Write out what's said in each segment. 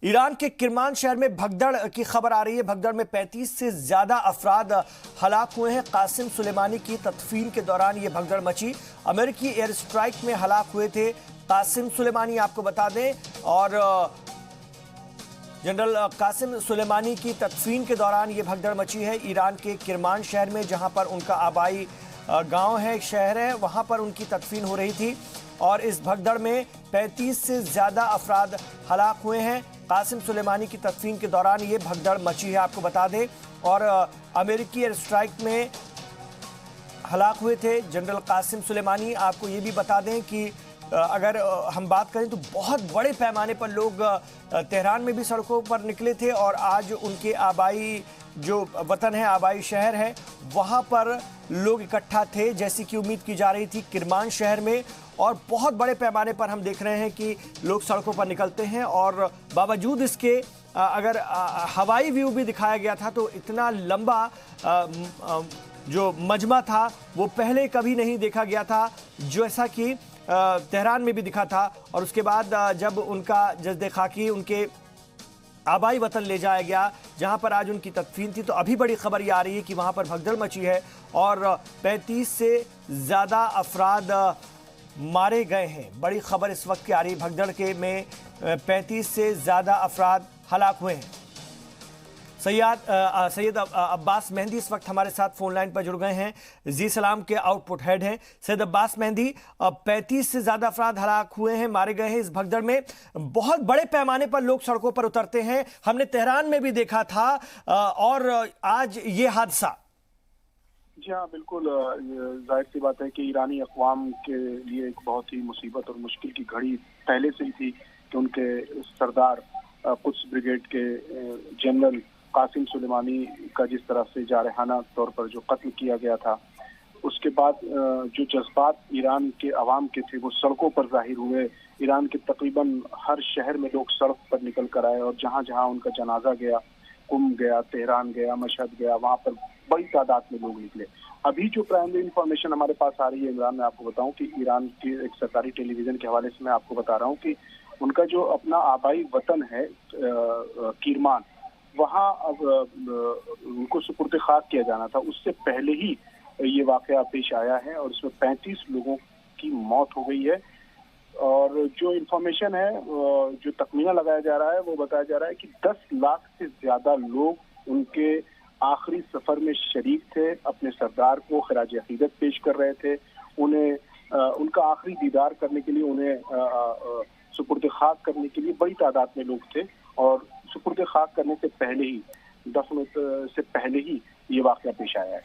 Iran के किरमान शहर में भगदड़ की खबर आ रही है। भगदड़ में 35 से ज्यादा अफराद हलाक हुए हैं। कासिम सुलेमानी की तदफीन के दौरान ये भगदड़ मची। अमेरिकी एयर स्ट्राइक में हलाक हुए थे कासिम सुलेमानी, आपको बता दें। और जनरल कासिम सुलेमानी की तदफीन के दौरान ये भगदड़ मची है ईरान के किरमान शहर में, जहां पर उनका आबाई गांव है, एक शहर है, वहां पर उनकी तदफीन हो रही थी। और इस भगदड़ में 35 से ज्यादा अफराद हलाक हुए हैं। कासिम सुलेमानी की तदफीन के दौरान ये भगदड़ मची है, आपको बता दें। और अमेरिकी एयर स्ट्राइक में हलाक हुए थे जनरल कासिम सुलेमानी। आपको ये भी बता दें कि अगर हम बात करें तो बहुत बड़े पैमाने पर लोग तेहरान में भी सड़कों पर निकले थे और आज उनके आबाई जो वतन है, आबाई शहर है, वहाँ पर लोग इकट्ठा थे जैसी कि उम्मीद की जा रही थी किरमान शहर में। और बहुत बड़े पैमाने पर हम देख रहे हैं कि लोग सड़कों पर निकलते हैं। और बावजूद इसके अगर हवाई व्यू भी दिखाया गया था तो इतना लंबा जो मजमा था वो पहले कभी नहीं देखा गया था, जैसा कि तेहरान में भी दिखा था। और उसके बाद जब उनका जज्दे खाकी उनके आबाई वतन ले जाया गया जहां पर आज उनकी तदफीन थी, तो अभी बड़ी खबर ये आ रही है कि वहां पर भगदड़ मची है और 35 से ज़्यादा अफराद मारे गए हैं। बड़ी खबर इस वक्त की आ रही है, भगदड़ के में 35 से ज़्यादा अफराद हलाक हुए हैं। सैयद अब्बास मेहंदी इस वक्त हमारे साथ फोन लाइन पर जुड़ गए हैं, जी सलाम के आउटपुट हेड हैं। सैयद अब्बास मेहंदी, 35 से ज्यादा अफराद हलाक हुए हैं, मारे गए हैं इस भगदड़ में। बहुत बड़े पैमाने पर लोग सड़कों पर उतरते हैं, हमने तेहरान में भी देखा था और आज ये हादसा। जी हाँ, बिल्कुल जाहिर सी बात है कि ईरानी अक़वाम के लिए एक बहुत ही मुसीबत और मुश्किल की घड़ी पहले से ही थी कि उनके सरदार कुद्स ब्रिगेड के जनरल कासिम सुलेमानी का जिस तरह से जारहाना तौर पर जो कत्ल किया गया था, उसके बाद जो जज्बात ईरान के अवाम के थे वो सड़कों पर जाहिर हुए। ईरान के तकरीबन हर शहर में लोग सड़क पर निकल कर आए और जहाँ जहाँ उनका जनाजा गया, कुम गया, तेहरान गया, मशहद गया, वहाँ पर बड़ी तादाद में लोग निकले। अभी जो प्राइमरी इंफॉर्मेशन हमारे पास आ रही है इमरान, मैं आपको बताऊं कि ईरान के एक सरकारी टेलीविजन के हवाले से मैं आपको बता रहा हूँ कि उनका जो अपना आबाई वतन है किरमान, वहाँ अब उनको सुपुर्द खाक किया जाना था, उससे पहले ही ये वाकया पेश आया है और इसमें 35 लोगों की मौत हो गई है। और जो इंफॉर्मेशन है, जो तखमीना लगाया जा रहा है, वो बताया जा रहा है कि 10 लाख से ज्यादा लोग उनके आखिरी सफर में शरीक थे, अपने सरदार को खराज अकीदत पेश कर रहे थे, उन्हें उनका आखिरी दीदार करने के लिए, उन्हें सुपुर्द खाक करने के लिए बड़ी तादाद में लोग थे। और सुपुर्द खाक करने से पहले ही, दफन से पहले ही ये वाकया पेश आया है।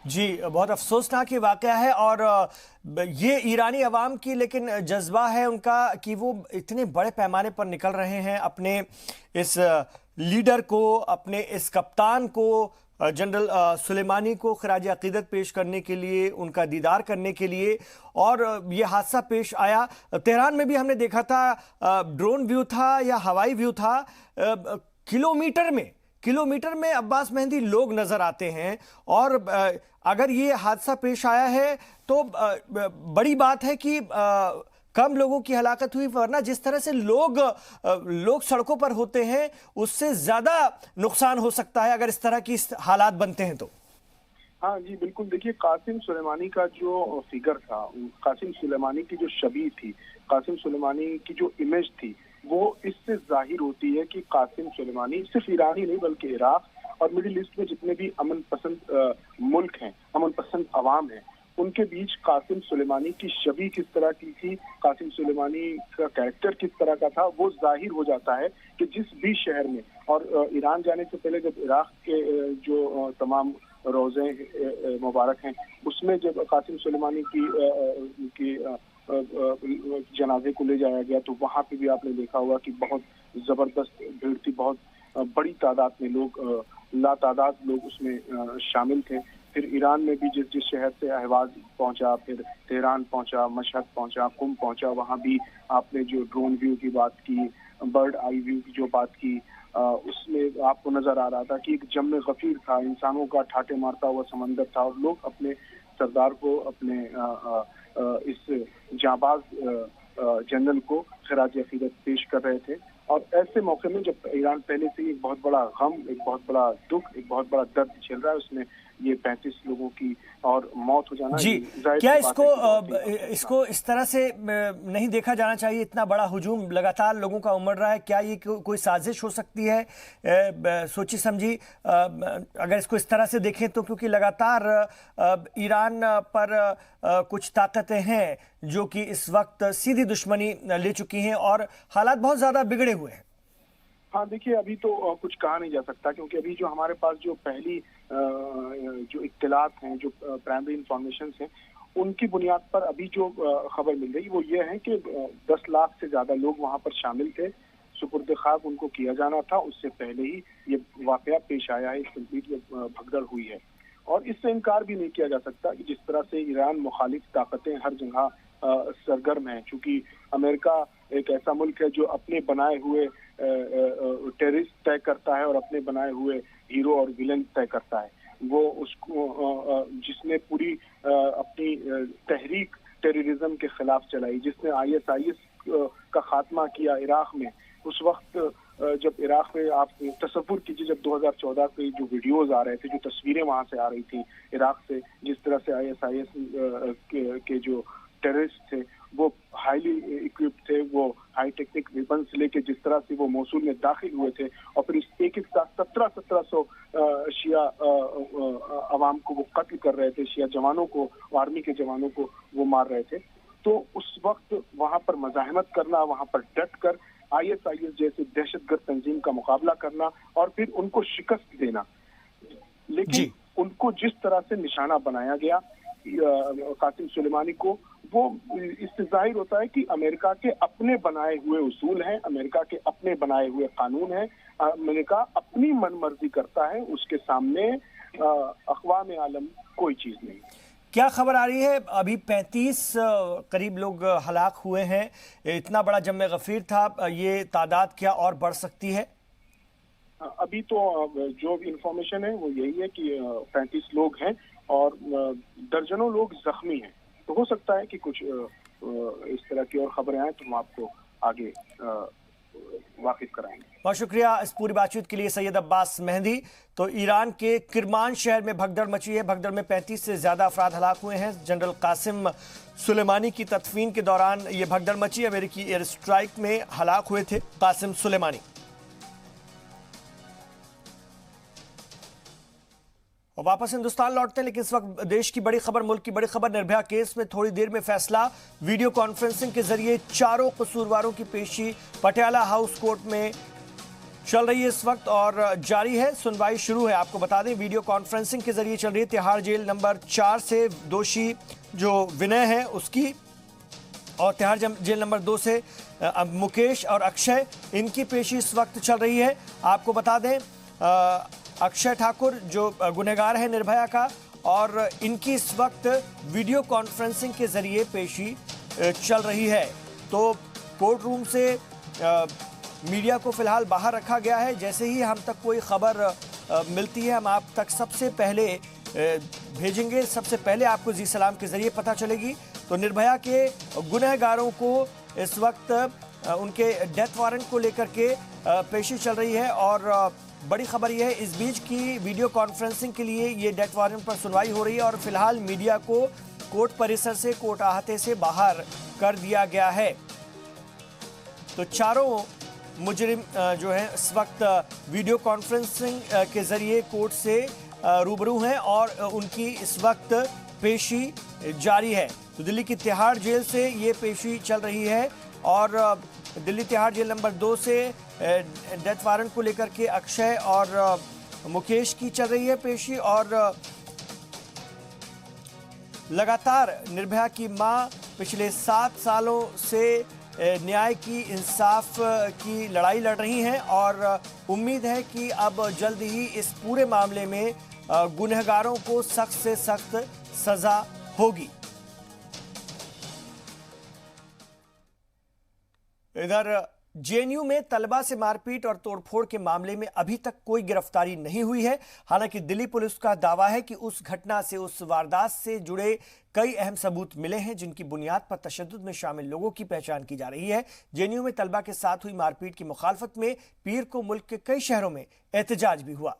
जी, बहुत अफसोसनाक ये वाकया है। और ये ईरानी अवाम की लेकिन जज्बा है उनका कि वो इतने बड़े पैमाने पर निकल रहे हैं अपने इस लीडर को, अपने इस कप्तान को, जनरल सुलेमानी को खराज अकीदत पेश करने के लिए, उनका दीदार करने के लिए। और ये हादसा पेश आया तेहरान में भी, हमने देखा था, ड्रोन व्यू था या हवाई व्यू था, किलोमीटर में अब्बास मेहंदी लोग नजर आते हैं। और अगर ये हादसा पेश आया है तो बड़ी बात है कि कम लोगों की हलाकत हुई, वरना जिस तरह से लोग सड़कों पर होते हैं उससे ज्यादा नुकसान हो सकता है अगर इस तरह की हालात बनते हैं तो। हाँ जी, बिल्कुल। देखिए, कासिम सुलेमानी का जो फिगर था, कासिम सुलेमानी की जो शबीह थी, कासिम सुलेमानी की जो इमेज थी, वो इससे जाहिर होती है कि कासिम सुलेमानी सिर्फ ईरानी नहीं बल्कि इराक और मिडिल ईस्ट में जितने भी अमन पसंद मुल्क हैं, अमन पसंद अवाम हैं, उनके बीच कासिम सुलेमानी की छवि किस तरह की थी, कासिम सुलेमानी का कैरेक्टर किस तरह का था, वो जाहिर हो जाता है कि जिस भी शहर में। और ईरान जाने से पहले जब इराक के जो तमाम रोज़े मुबारक हैं, उसमें जब कासिम सुलेमानी की जनाजे को ले जाया गया तो वहाँ पे भी आपने देखा होगा कि बहुत जबरदस्त भीड़ थी, बहुत बड़ी तादाद में लोग, लातादाद लोग उसमें शामिल थे। फिर ईरान में भी जिस शहर से अहवाज पहुंचा, फिर तेहरान पहुंचा, मशहद पहुंचा, कुम पहुंचा, वहाँ भी आपने जो ड्रोन व्यू की बात की, बर्ड आई व्यू की जो बात की, उसमें आपको नजर आ रहा था कि एक जम गफीर था, इंसानों का ठाटे मारता हुआ समंदर था और लोग अपने सरदार को, अपने इस जाबाज जनरल को खराज अकीदत पेश कर रहे थे। और ऐसे मौके में जब ईरान पहले से ही एक बहुत बड़ा गम, एक बहुत बड़ा दुख, एक बहुत बड़ा दर्द झेल रहा है, उसमें ये 35 लोगों की और मौत हो जाना, जी, क्या इसको इस तरह से नहीं देखा जाना चाहिए? इतना बड़ा हुजूम लगातार लोगों का उमड़ रहा है, क्या ये कोई साजिश हो सकती है? सोची समझी अगर इसको इस तरह से देखें तो, क्योंकि लगातार ईरान पर कुछ ताकतें हैं जो कि इस वक्त सीधी दुश्मनी ले चुकी हैं और हालात बहुत ज्यादा बिगड़े हुए हैं। हाँ, देखिए, अभी तो कुछ कहा नहीं जा सकता, क्योंकि अभी जो हमारे पास जो पहली जो इत्तलात हैं, जो प्राइमरी इंफॉर्मेशन हैं, उनकी बुनियाद पर अभी जो खबर मिल रही वो ये है कि 10 लाख से ज्यादा लोग वहां पर शामिल थे। सुपुर्द खाक उनको किया जाना था, उससे पहले ही ये वाकया पेश आया है, इस तस्वीर में भगदड़ हुई है। और इससे इनकार भी नहीं किया जा सकता कि जिस तरह से ईरान मुखालिफ ताकतें हर जगह सरगर्म है, चूंकि अमेरिका एक ऐसा मुल्क है जो अपने बनाए हुए टेररिस्ट तय करता है और अपने बनाए हुए हीरो और विलन तय करता है। वो उसको जिसने पूरी अपनी तहरीक टेररिज्म के खिलाफ चलाई, जिसने ISIS का खात्मा किया इराक में, उस वक्त जब इराक में आप तसव्वुर कीजिए, जब 2014 के जो वीडियोज आ रहे थे, जो तस्वीरें वहां से आ रही थी इराक से, जिस तरह से ISIS के जो टेररिस्ट थे वो हाईली इक्विप्ड थे, वो हाई टेक्निक वेपन्स लेके जिस तरह से वो मोसूल में दाखिल हुए थे और फिर एक एक साथ 1700 शिया अवाम को वो कत्ल कर रहे थे, शिया जवानों को, आर्मी के जवानों को वो मार रहे थे। तो उस वक्त वहां पर मज़ाहमत करना, वहां पर डट कर ISIS जैसे दहशतगर्द तंजीम का मुकाबला करना और फिर उनको शिकस्त देना, लेकिन उनको जिस तरह से निशाना बनाया गया कासिम सुलेमानी को, वो इससे जाहिर होता है कि अमेरिका के अपने बनाए हुए उसूल हैं, अमेरिका के अपने बनाए हुए कानून हैं, अमेरिका अपनी मनमर्जी करता है, उसके सामने अक़वाम आलम कोई चीज नहीं। क्या खबर आ रही है? अभी 35 करीब लोग हलाक हुए हैं, इतना बड़ा जम्मे गफीर था, ये तादाद क्या और बढ़ सकती है? अभी तो जो इंफॉर्मेशन है वो यही है कि 35 लोग हैं और दर्जनों लोग जख्मी हैं। तो हो सकता है कि कुछ इस तरह की और खबरें आए तो हम आपको आगे वाकिफ कराएंगे। बहुत शुक्रिया इस पूरी बातचीत के लिए सैयद अब्बास मेहंदी। तो ईरान के किरमान शहर में भगदड़ मची है, भगदड़ में 35 से ज्यादा अफराद हलाक हुए हैं। जनरल कासिम सुलेमानी की तदफीन के दौरान ये भगदड़ मची, अमेरिकी एयर स्ट्राइक में हलाक हुए थे कासिम सुलेमानी। और वापस हिंदुस्तान लौटते हैं, लेकिन इस वक्त देश की बड़ी खबर, मुल्क की बड़ी खबर, निर्भया केस में थोड़ी देर में फैसला। वीडियो कॉन्फ्रेंसिंग के जरिए चारों कसूरवारों की पेशी पटियाला हाउस कोर्ट में चल रही है इस वक्त और जारी है, सुनवाई शुरू है। आपको बता दें वीडियो कॉन्फ्रेंसिंग के जरिए चल रही है तिहाड़ जेल नंबर 4 से दोषी जो विनय है उसकी, और तिहाड़ जेल नंबर 2 से मुकेश और अक्षय, इनकी पेशी इस वक्त चल रही है। आपको बता दें अक्षय ठाकुर जो गुनहगार है निर्भया का, और इनकी इस वक्त वीडियो कॉन्फ्रेंसिंग के जरिए पेशी चल रही है। तो कोर्ट रूम से मीडिया को फिलहाल बाहर रखा गया है। जैसे ही हम तक कोई खबर मिलती है हम आप तक सबसे पहले भेजेंगे, सबसे पहले आपको जी सलाम के जरिए पता चलेगी। तो निर्भया के गुनहगारों को इस वक्त उनके डेथ वारंट को लेकर के पेशी चल रही है और बड़ी खबर यह है इस बीच की वीडियो कॉन्फ्रेंसिंग के लिए ये डेथ वारंट पर सुनवाई हो रही है और फिलहाल मीडिया को कोर्ट परिसर से, कोर्ट अहाते से बाहर कर दिया गया है। तो चारों मुजरिम जो हैं इस वक्त वीडियो कॉन्फ्रेंसिंग के जरिए कोर्ट से रूबरू हैं और उनकी इस वक्त पेशी जारी है। तो दिल्ली की तिहाड़ जेल से ये पेशी चल रही है और दिल्ली तिहाड़ जेल नंबर 2 से डेथ वारंट को लेकर के अक्षय और मुकेश की चल रही है पेशी। और लगातार निर्भया की मां पिछले 7 सालों से न्याय की, इंसाफ की लड़ाई लड़ रही हैं और उम्मीद है कि अब जल्द ही इस पूरे मामले में गुनहगारों को सख्त से सख्त सजा होगी। इधर जेएनयू में तलबा से मारपीट और तोड़फोड़ के मामले में अभी तक कोई गिरफ्तारी नहीं हुई है। हालांकि दिल्ली पुलिस का दावा है कि उस घटना से, उस वारदात से जुड़े कई अहम सबूत मिले हैं, जिनकी बुनियाद पर तशद्दुद में शामिल लोगों की पहचान की जा रही है। जेएनयू में तलबा के साथ हुई मारपीट की मुखालफत में पीर को मुल्क के कई शहरों में एहतजाज भी हुआ।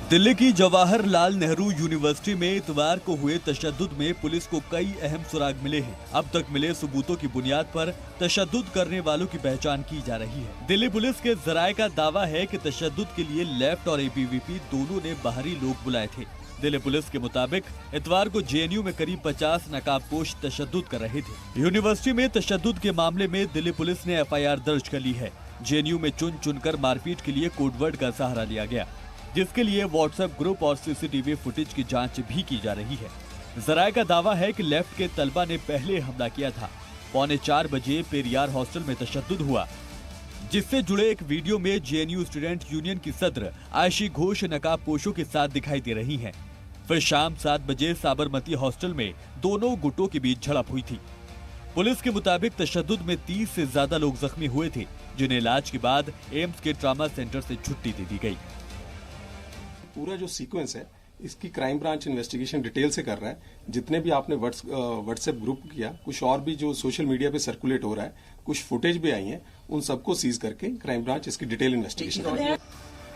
दिल्ली की जवाहरलाल नेहरू यूनिवर्सिटी में इतवार को हुए तशद्दुद में पुलिस को कई अहम सुराग मिले हैं। अब तक मिले सबूतों की बुनियाद पर तशद्दुद करने वालों की पहचान की जा रही है। दिल्ली पुलिस के जराये का दावा है कि तशद्दुद के लिए लेफ्ट और एबीवीपी दोनों ने बाहरी लोग बुलाए थे। दिल्ली पुलिस के मुताबिक इतवार को जेएनयू में करीब 50 नकाबपोश तशद्दुद कर रहे थे। यूनिवर्सिटी में तशद्दुद के मामले में दिल्ली पुलिस ने एफआईआर दर्ज कर ली है। जेएनयू में चुन चुनकर मारपीट के लिए कोडवर्ड का सहारा लिया गया, जिसके लिए व्हाट्सएप ग्रुप और सीसीटीवी फुटेज की जांच भी की जा रही है। जराये का दावा है कि लेफ्ट के तलबा ने पहले हमला किया था। 3:45 बजे पेरियार हॉस्टल में तशद्दुद हुआ, जिससे जुड़े एक वीडियो में जेएनयू स्टूडेंट यूनियन की सदर आयशी घोष नकाबपोशों के साथ दिखाई दे रही हैं। फिर शाम 7 बजे साबरमती हॉस्टल में दोनों गुटों के बीच झड़प हुई थी। पुलिस के मुताबिक तशद्दुद में 30 से ज्यादा लोग जख्मी हुए थे, जिन्हें इलाज के बाद एम्स के ट्रॉमा सेंटर से छुट्टी दे दी गई। पूरा जो सीक्वेंस है इसकी क्राइम ब्रांच इन्वेस्टिगेशन डिटेल से कर रहा है। जितने भी आपने व्हाट्सएप ग्रुप किया, कुछ और भी जो सोशल मीडिया पे सर्कुलेट हो रहा है, कुछ फुटेज भी आई है, उन सबको सीज करके क्राइम ब्रांच इसकी डिटेल इन्वेस्टिगेशन कर रही है।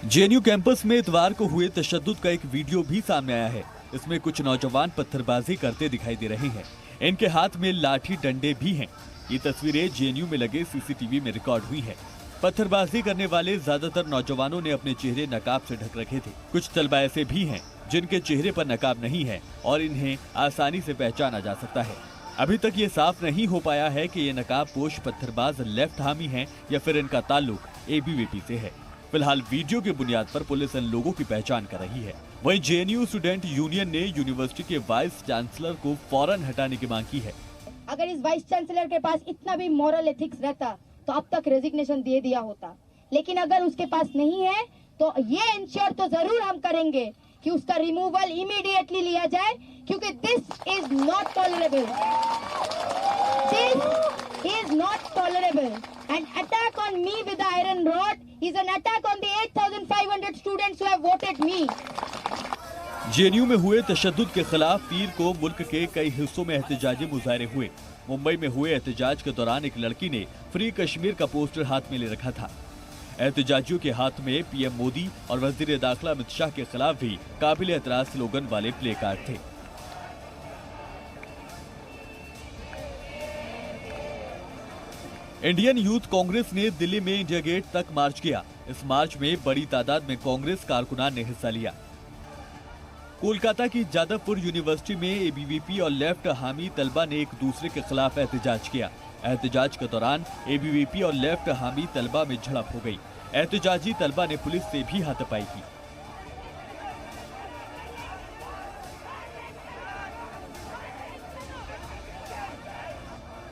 जेएनयू कैंपस में इतवार को हुए तशद्दुद का एक वीडियो भी सामने आया है। इसमें कुछ नौजवान पत्थरबाजी करते दिखाई दे रहे हैं। इनके हाथ में लाठी डंडे भी हैं। ये तस्वीरें जेएनयू में लगे सीसीटीवी में रिकॉर्ड हुई है। पत्थरबाजी करने वाले ज्यादातर नौजवानों ने अपने चेहरे नकाब से ढक रखे थे। कुछ तलबा ऐसे भी हैं जिनके चेहरे पर नकाब नहीं है और इन्हें आसानी से पहचाना जा सकता है। अभी तक ये साफ नहीं हो पाया है कि ये नकाबपोश पत्थरबाज लेफ्ट हामी हैं या फिर इनका ताल्लुक एबीवीपी से है। फिलहाल वीडियो की बुनियाद पर पुलिस इन लोगों की पहचान कर रही है। वहीं जेएनयू स्टूडेंट यूनियन ने यूनिवर्सिटी के वाइस चांसलर को फौरन हटाने की मांग की है। अगर इस वाइस चांसलर के पास इतना भी मॉरल एथिक्स रहता तो अब तक रेजिग्नेशन दे दिया होता, लेकिन अगर उसके पास नहीं है तो ये इंश्योर तो जरूर हम करेंगे कि उसका रिमूवल इमीडिएटली लिया जाए, क्योंकि this is not tolerable. This is not tolerable. An attack on me with iron rod is an attack on the 8500 students who have voted me. JNU में हुए तशद्दुद के खिलाफ पीर को मुल्क के कई हिस्सों में एहतजाजी मुजाहरे हुए। मुंबई में हुए एहतजाज के दौरान एक लड़की ने फ्री कश्मीर का पोस्टर हाथ में ले रखा था। एहतजाजियों के हाथ में पीएम मोदी और वजीर दाखिला अमित शाह के खिलाफ भी काबिल एतराज स्लोगन वाले प्ले कार्ड थे। इंडियन यूथ कांग्रेस ने दिल्ली में इंडिया गेट तक मार्च किया। इस मार्च में बड़ी तादाद में कांग्रेस कारकुनान ने हिस्सा लिया। कोलकाता की जादवपुर यूनिवर्सिटी में एबीवीपी और लेफ्ट हामी तलबा ने एक दूसरे के खिलाफ एहतजाज किया। एहतजाज के दौरान एबीवीपी और लेफ्ट हामी तलबा में झड़प हो गई। एहतजाजी तलबा ने पुलिस से भी हाथापाई की।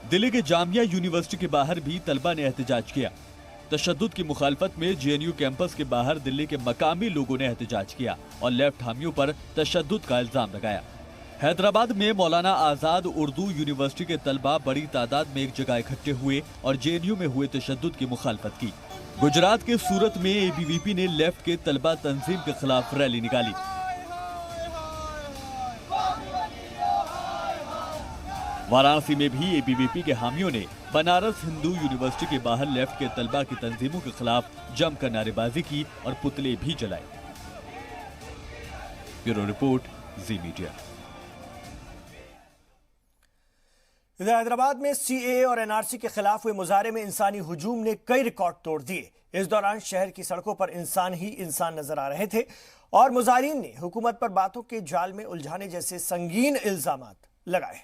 दिल्ली के जामिया यूनिवर्सिटी के बाहर भी तलबा ने एहतजाज किया। तशद्दुद की मुखालफत में जेएनयू कैंपस के बाहर दिल्ली के मकामी लोगों ने एहतजाज किया और लेफ्ट हामियों पर तशद्दुद का इल्जाम लगाया। हैदराबाद में मौलाना आजाद उर्दू यूनिवर्सिटी के तलबा बड़ी तादाद में एक जगह इकट्ठे हुए और जेएनयू में हुए तशद्दुद की मुखालफत की। गुजरात के सूरत में एबीवीपी ने लेफ्ट के तलबा तंजीम के खिलाफ रैली निकाली। वाराणसी में भी एबीवीपी के हामियों ने बनारस हिंदू यूनिवर्सिटी के बाहर लेफ्ट के तलबा की तंजीमों के खिलाफ जमकर नारेबाजी की और पुतले भी जलाए। ब्यूरो रिपोर्ट, जी मीडिया। इधर हैदराबाद में सीएए और एनआरसी के खिलाफ हुए मुजाहरे में इंसानी हुजूम ने कई रिकॉर्ड तोड़ दिए। इस दौरान शहर की सड़कों पर इंसान ही इंसान नजर आ रहे थे और मुजाहिरीन ने हुकूमत पर बातों के जाल में उलझाने जैसे संगीन इल्जामात लगाए।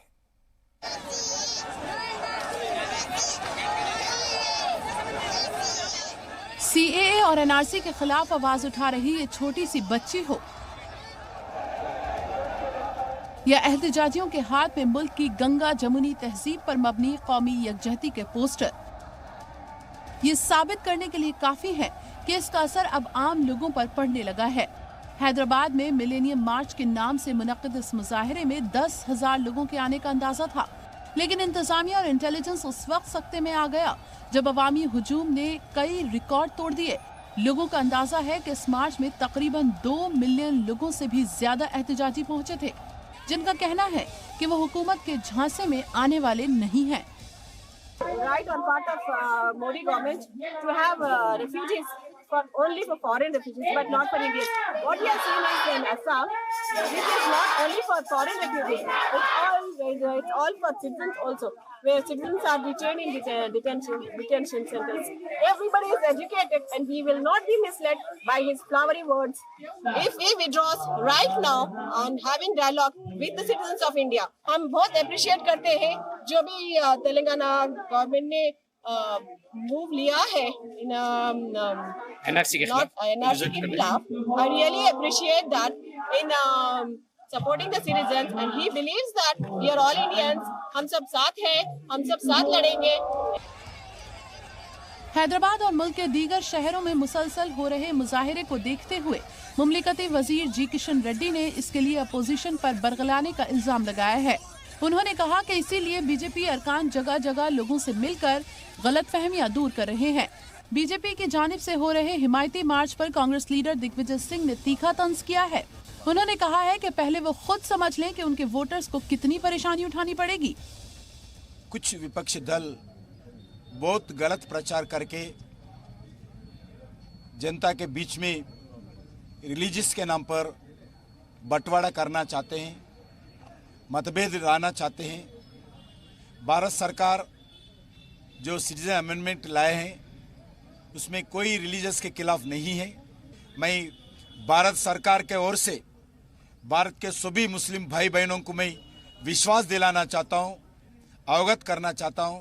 सीएए और एनआरसी के खिलाफ आवाज उठा रही ये छोटी सी बच्ची हो या एहतजाजियों के हाथ में मुल्क की गंगा जमुनी तहजीब पर मबनी कौमी यकजहती के पोस्टर। ये साबित करने के लिए काफी है कि इसका असर अब आम लोगों पर पड़ने लगा है। हैदराबाद में मिलेनियम मार्च के नाम से मुनक्किद इस मुजाहिरे में 10,000 लोगों के आने का अंदाजा था, लेकिन इंतजामिया और इंटेलिजेंस उस वक्त सख्ते में आ गया जब अवामी हुजूम ने कई रिकॉर्ड तोड़ दिए। लोगों का अंदाजा है कि इस मार्च में तकरीबन 2 मिलियन लोगों से भी ज्यादा एहतजाजी पहुंचे थे, जिनका कहना है कि वो हुकूमत के झांसे में आने वाले नहीं हैं। Right on part of Modi government to have refugees only for foreign refugees, but not for Indians. What we are seeing is in Assam, this is not only for foreign refugees. It's all for citizens also, where citizens are detained in detention centers. Everybody is educated, and he will not be misled by his flowery words. If he withdraws right now on having dialogue with the citizens of India, हम बहुत appreciate करते हैं जो भी Telangana government ने move लिया है इन NRC के खिलाफ। I really appreciate that in supporting the citizens, and he believes that we are all Indians. हम सब साथ हैं, हम सब साथ लड़ेंगे। हैदराबाद और मुल्क के दीगर शहरों में मुसलसल हो रहे मुजाहिरे को देखते हुए मुमलिकती वजीर जी किशन रेड्डी ने इसके लिए अपोजिशन पर बरगलाने का इल्जाम लगाया है। उन्होंने कहा कि इसीलिए बीजेपी अरकान जगह जगह लोगों से मिलकर गलतफहमियां दूर कर रहे हैं। बीजेपी की जानिब से हो रहे हिमायती मार्च पर कांग्रेस लीडर दिग्विजय सिंह ने तीखा तंज किया है। उन्होंने कहा है कि पहले वो खुद समझ लें कि उनके वोटर्स को कितनी परेशानी उठानी पड़ेगी। कुछ विपक्षी दल बहुत गलत प्रचार करके जनता के बीच में रिलीजियस के नाम पर बंटवारा करना चाहते हैं, मतभेद लाना चाहते हैं। भारत सरकार जो सिटीजन अमेंडमेंट लाए हैं उसमें कोई रिलीजियस के खिलाफ नहीं है। मैं भारत सरकार के ओर से भारत के सभी मुस्लिम भाई बहनों को मैं विश्वास दिलाना चाहता हूं, अवगत करना चाहता हूं,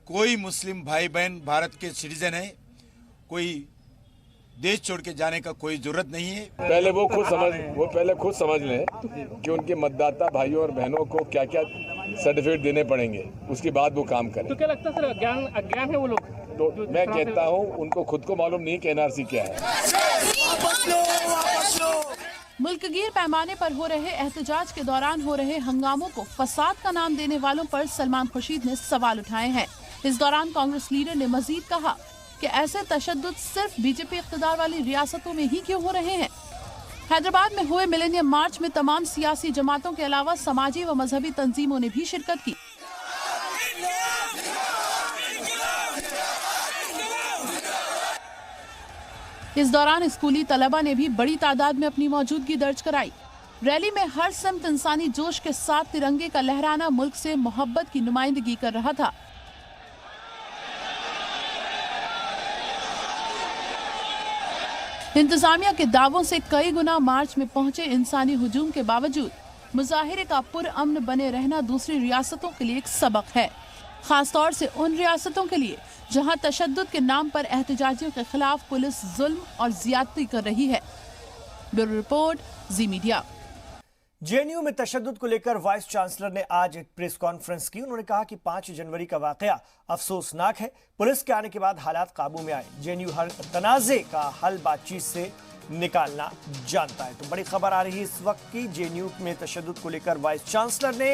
कोई मुस्लिम भाई बहन भारत के सिटीजन है, कोई देश छोड़ के जाने का कोई जरूरत नहीं है। पहले वो पहले खुद समझ लें कि उनके मतदाता भाइयों और बहनों को क्या क्या सर्टिफिकेट देने पड़ेंगे, उसके बाद वो काम करें। तो क्या लगता है सर, अज्ञान है वो लोग? तो मैं कहता हूँ उनको खुद को मालूम नहीं कि एनआरसी क्या है। मुल्कगीर पैमाने पर हो रहे एहतजाज के दौरान हो रहे हंगामों को फसाद का नाम देने वालों पर सलमान खुर्शीद ने सवाल उठाए हैं। इस दौरान कांग्रेस लीडर ने मजीद कहा कि ऐसे तशद्दुद सिर्फ बीजेपी इख्तिदार वाली रियासतों में ही क्यों हो रहे हैं। हैदराबाद में हुए मिलेनियम मार्च में तमाम सियासी जमातों के अलावा समाजी व मजहबी तंजीमों ने भी शिरकत की। इस दौरान स्कूली तलबा ने भी बड़ी तादाद में अपनी मौजूदगी दर्ज कराई। रैली में हर सिमत इंसानी जोश के साथ तिरंगे का लहराना मुल्क से मोहब्बत की नुमाइंदगी कर रहा था। इंतजामिया के दावों से कई गुना मार्च में पहुंचे इंसानी हुजूम के बावजूद मुजाहिरे का पुरअमन बने रहना दूसरी रियासतों के लिए एक सबक है, खासतौर से उन रियासतों के लिए जहां तशद्दुद के नाम पर एहतजाजियों के खिलाफ पुलिस जुल्म और ज्यादती कर रही है। ब्यूरो रिपोर्ट, जी मीडिया। जेएनयू में तशद्दुद को लेकर वाइस चांसलर ने आज एक प्रेस कॉन्फ्रेंस की। उन्होंने कहा कि 5 जनवरी का वाकया अफसोसनाक है। पुलिस के आने के बाद हालात काबू में आए। जेएनयू हर तनाजे का हल बातचीत से निकालना जानता है। तो बड़ी खबर आ रही है इस वक्त की। जेएनयू में तशद्दुद को लेकर वाइस चांसलर ने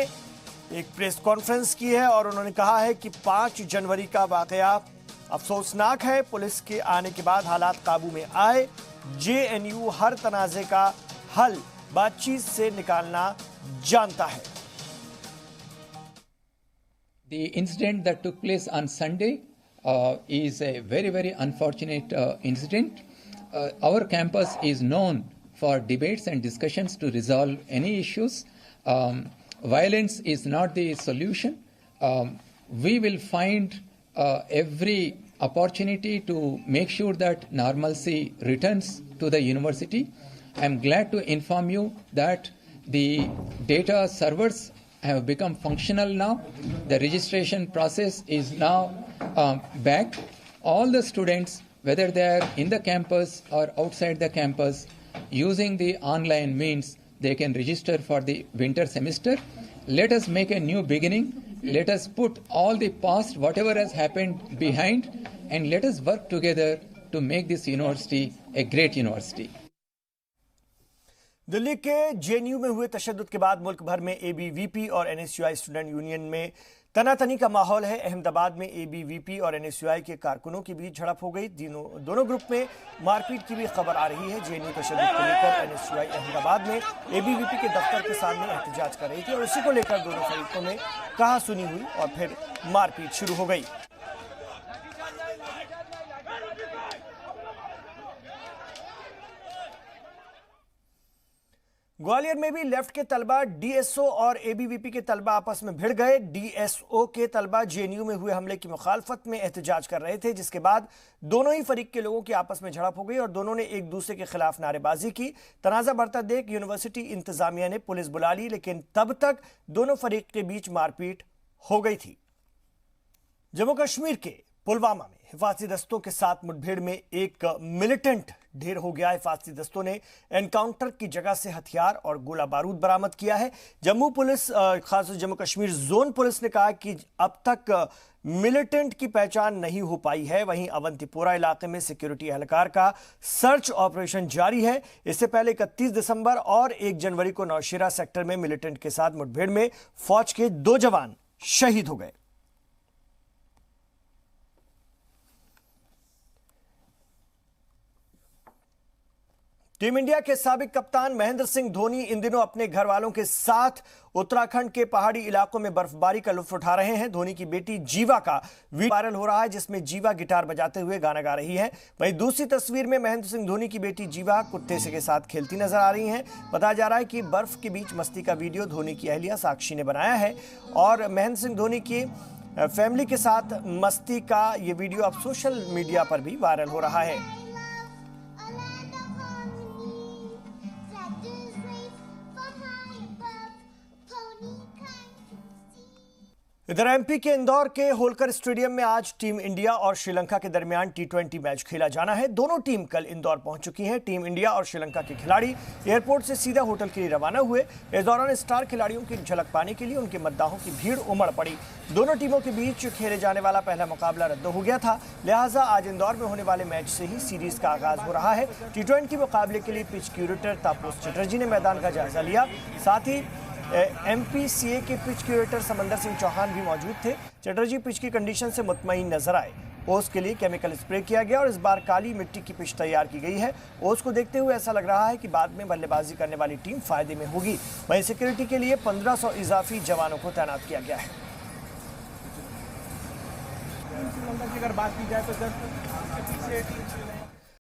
एक प्रेस कॉन्फ्रेंस की है और उन्होंने कहा है कि 5 जनवरी का वाकया अफसोसनाक है। पुलिस के आने के बाद हालात काबू में आए। जेएनयू हर तनाजे का हल बातचीत से निकालना जानता है। The incident that took place on Sunday is a very unfortunate incident. Our campus is known for debates and discussions to resolve any issues. Violence is not the solution. We will find every opportunity to make sure that normalcy returns to the university. I am glad to inform you that the data servers have become functional now. The registration process is now back. All the students, whether they are in the campus or outside the campus, using the online means, they can register for the winter semester. Let us make a new beginning. Let us put all the past, whatever has happened, behind, and let us work together to make this university a great university. Delhi के JNU में हुए तशद्दुद के बाद मुल्क भर में ABVP और NSUI student union में तनातनी का माहौल है। अहमदाबाद में एबीवीपी और एनएसयूआई के कारकुनों के बीच झड़प हो गई। दोनों ग्रुप में मारपीट की भी खबर आ रही है। जेएनयू तशद्दुद को लेकर एनएसयूआई अहमदाबाद में एबीवीपी के दफ्तर के सामने एहतजाज कर रही थी और इसी को लेकर दोनों फरीकों में कहासुनी हुई और फिर मारपीट शुरू हो गई। ग्वालियर में भी लेफ्ट के तलबा डीएसओ और एबीवीपी के तलबा आपस में भिड़ गए। डीएसओ के तलबा जेएनयू में हुए हमले की मुखालफत में एहतजाज कर रहे थे, जिसके बाद दोनों ही फरीक के लोगों की आपस में झड़प हो गई और दोनों ने एक दूसरे के खिलाफ नारेबाजी की। तनाजा बढ़ता देख यूनिवर्सिटी इंतजामिया ने पुलिस बुला ली, लेकिन तब तक दोनों फरीक के बीच मारपीट हो गई थी। जम्मू कश्मीर के पुलवामा में हिफाजती दस्तों के साथ मुठभेड़ में एक मिलिटेंट ढेर हो गया। हिफाजती दस्तों ने एनकाउंटर की जगह से हथियार और गोला बारूद बरामद किया है। जम्मू पुलिस, खासतौर जम्मू कश्मीर जोन पुलिस ने कहा कि अब तक मिलिटेंट की पहचान नहीं हो पाई है। वहीं अवंतीपोरा इलाके में सिक्योरिटी एहलकार का सर्च ऑपरेशन जारी है। इससे पहले 31 दिसंबर और 1 जनवरी को नौशेरा सेक्टर में मिलिटेंट के साथ मुठभेड़ में फौज के 2 जवान शहीद हो गए। टीम इंडिया के साबिक कप्तान महेंद्र सिंह धोनी इन दिनों अपने घर वालों के साथ उत्तराखंड के पहाड़ी इलाकों में बर्फबारी का लुत्फ उठा रहे हैं। धोनी की बेटी जीवा का वीडियो वायरल हो रहा है, जिसमें जीवा गिटार बजाते हुए गाना गा रही है। वहीं दूसरी तस्वीर में महेंद्र सिंह धोनी की बेटी जीवा कुत्ते से के साथ खेलती नजर आ रही हैं। बताया जा रहा है कि बर्फ के बीच मस्ती का वीडियो धोनी की अहलिया साक्षी ने बनाया है और महेंद्र सिंह धोनी की फैमिली के साथ मस्ती का ये वीडियो अब सोशल मीडिया पर भी वायरल हो रहा है। इधर एमपी के इंदौर के होलकर स्टेडियम में आज टीम इंडिया और श्रीलंका के दरमियान T20 मैच खेला जाना है। दोनों टीम कल इंदौर पहुंच चुकी हैं। टीम इंडिया और श्रीलंका के खिलाड़ी एयरपोर्ट से सीधा होटल के लिए रवाना हुए। इस दौरान स्टार खिलाड़ियों की झलक पाने के लिए उनके मद्दाहों की भीड़ उमड़ पड़ी। दोनों टीमों के बीच खेले जाने वाला पहला मुकाबला रद्द हो गया था, लिहाजा आज इंदौर में होने वाले मैच से ही सीरीज का आगाज हो रहा है। T20 मुकाबले के लिए पिच क्यूरेटर तापस चटर्जी ने मैदान का जायजा लिया। साथ ही एमपीसीए के पिच क्यूरेटर समंदर सिंह चौहान भी मौजूद थे। चटर्जी पिच की कंडीशन से मुतमईन नजर आए। ओस के लिए केमिकल स्प्रे किया गया और इस बार काली मिट्टी की पिच तैयार की गई है। ओस को देखते हुए ऐसा लग रहा है कि बाद में बल्लेबाजी करने वाली टीम फायदे में होगी। वहीं सिक्योरिटी के लिए 1500 इजाफी जवानों को तैनात किया गया है। श्रीलंका की अगर बात की जाए तो